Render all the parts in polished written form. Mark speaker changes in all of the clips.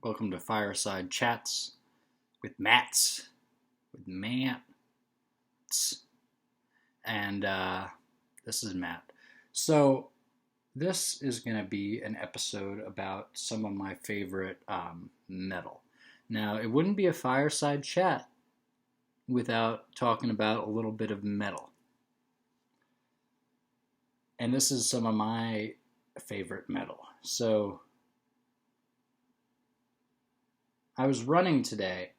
Speaker 1: Welcome to Fireside Chats with Mats, with Mats, and this is Matt. So this is going to be an episode about some of my favorite metal. Now, it wouldn't be a fireside chat without talking about a little bit of metal. And this is some of my favorite metal. So I was running today,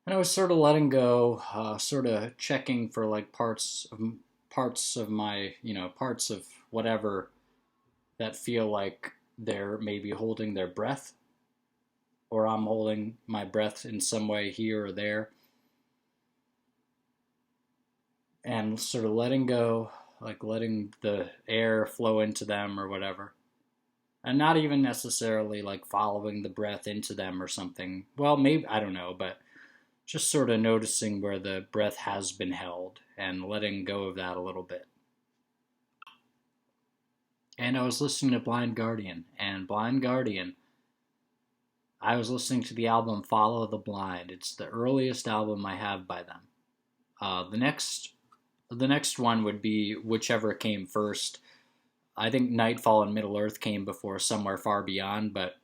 Speaker 1: and I was sort of letting go, sort of checking for like parts of my, parts of whatever that feel like they're maybe holding their breath, or I'm holding my breath in some way here or there, and sort of letting go, like letting the air flow into them or whatever. And not even necessarily like following the breath into them or something. Well, maybe, I don't know, but just sort of noticing where the breath has been held and letting go of that a little bit. And I was listening to Blind Guardian, and Blind Guardian, I was listening to the album Follow the Blind. It's the earliest album I have by them. The next one would be whichever came first. I think Nightfall and Middle Earth came before Somewhere Far Beyond, but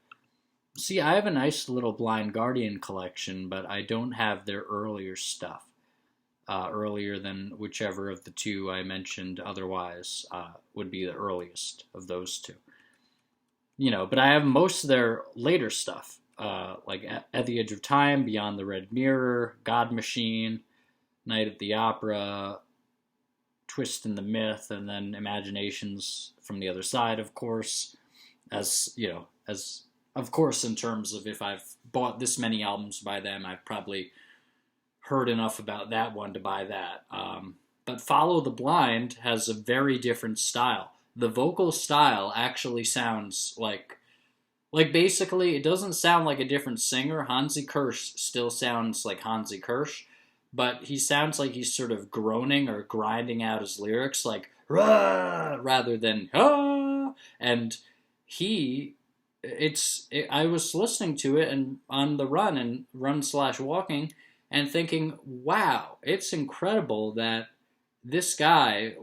Speaker 1: see, I have a nice little Blind Guardian collection, but I don't have their earlier stuff, earlier than whichever of the two I mentioned otherwise would be the earliest of those two. But I have most of their later stuff, like At the Edge of Time, Beyond the Red Mirror, God Machine, Night at the Opera, Twist in the Myth, and then Imaginations from the Other Side, of course, as of course in terms of if I've bought this many albums by them, I've probably heard enough about that one to buy that. But Follow the Blind has a very different style. The vocal style actually sounds like basically it doesn't sound like a different singer. Hansi Kirsch still sounds like Hansi Kirsch, but he sounds like he's sort of groaning or grinding out his lyrics like rah rather than ah. And I was listening to it and on the run/walking and thinking, wow, it's incredible that this guy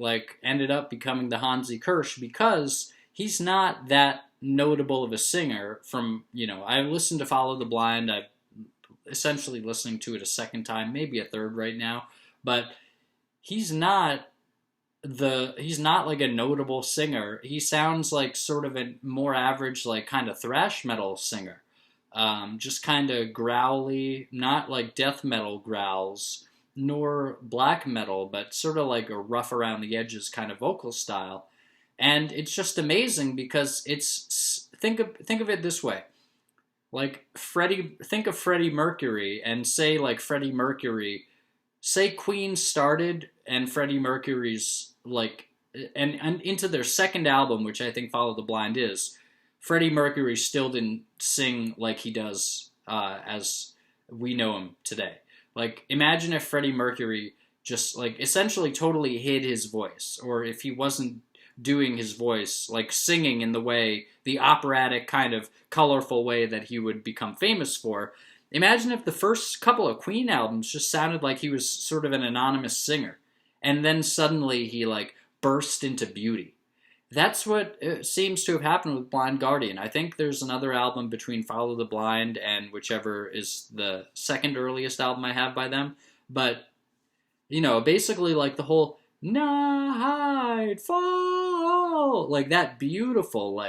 Speaker 1: ended up becoming the Hansi Kirsch, because he's not that notable of a singer. I listened to Follow the Blind. I've essentially listening to it a second time, maybe a third right now, but he's not like a notable singer. He sounds like sort of a more average, like kind of thrash metal singer, just kind of growly, not like death metal growls nor black metal, but sort of like a rough around the edges kind of vocal style. And it's just amazing because think of it this way. Think of Freddie Mercury and say say Queen started and Freddie Mercury's and into their second album, which I think Follow the Blind is, Freddie Mercury still didn't sing like he does as we know him today. Imagine if Freddie Mercury just essentially totally hid his voice, or if he wasn't doing his voice, singing in the operatic kind of colorful way that he would become famous for. Imagine if the first couple of Queen albums just sounded like he was sort of an anonymous singer, and then suddenly he burst into beauty. That's what seems to have happened with Blind Guardian. I think there's another album between Follow the Blind and whichever is the second earliest album I have by them, but basically the whole Nightfall, that beautiful,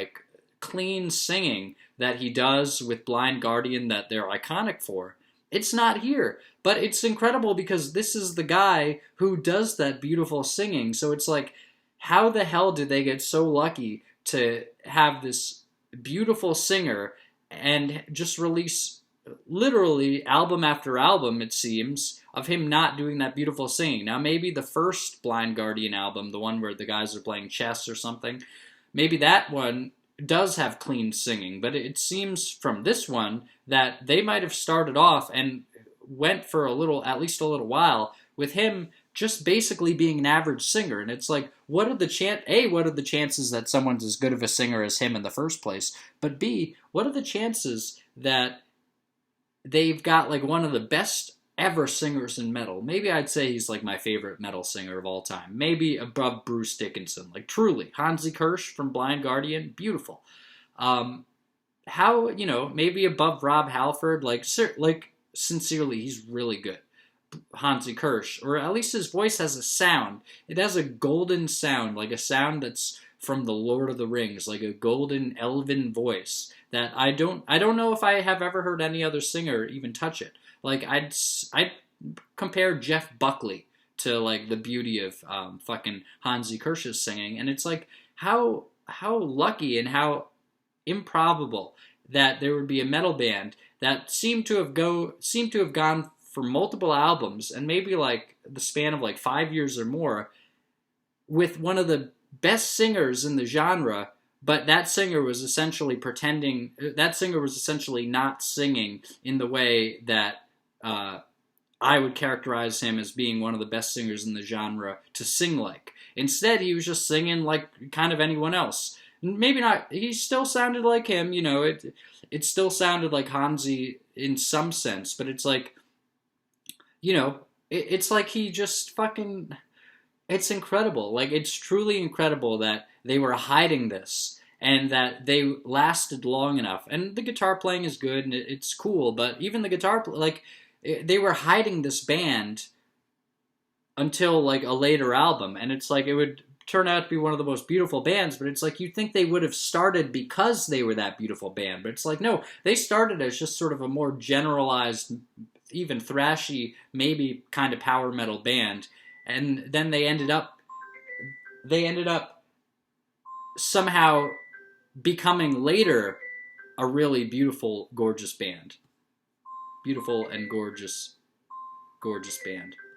Speaker 1: clean singing that he does with Blind Guardian that they're iconic for. It's not here, but it's incredible because this is the guy who does that beautiful singing. So it's how the hell did they get so lucky to have this beautiful singer and just release literally album after album, it seems, of him not doing that beautiful singing. Now, maybe the first Blind Guardian album, the one where the guys are playing chess or something, maybe that one does have clean singing, but it seems from this one that they might have started off and went for at least a little while with him just basically being an average singer. And it's like, what are the what are the chances that someone's as good of a singer as him in the first place? But B, what are the chances that they've got like one of the best ever singers in metal? Maybe I'd say he's like my favorite metal singer of all time. Maybe above Bruce Dickinson. Like truly, Hansi Kirsch from Blind Guardian, beautiful. How, maybe above Rob Halford. Like sincerely, he's really good. Hansi Kirsch, or at least his voice has a sound. It has a golden sound, like a sound that's from the Lord of the Rings, like a golden elven voice that I don't know if I have ever heard any other singer even touch it. Like I'd compare Jeff Buckley to like the beauty of fucking Hansi Kirsch's singing, and it's like how lucky and how improbable that there would be a metal band that seemed to have gone for multiple albums and maybe like the span of like 5 years or more with one of the best singers in the genre, but that singer was essentially not singing in the way that I would characterize him as being one of the best singers in the genre to sing like. Instead, he was just singing like kind of anyone else. Maybe not. He still sounded like him, it still sounded like Hansi in some sense, but it's like, it's like he just fucking. It's incredible. Like, it's truly incredible that they were hiding this and that they lasted long enough. And the guitar playing is good and it's cool, but even the guitar, they were hiding this band until like a later album, and it's like it would turn out to be one of the most beautiful bands, but it's like you'd think they would have started because they were that beautiful band, but it's like no, they started as just sort of a more generalized, even thrashy, maybe kind of power metal band, and then they ended up somehow becoming later a really beautiful, gorgeous band. Beautiful and gorgeous band.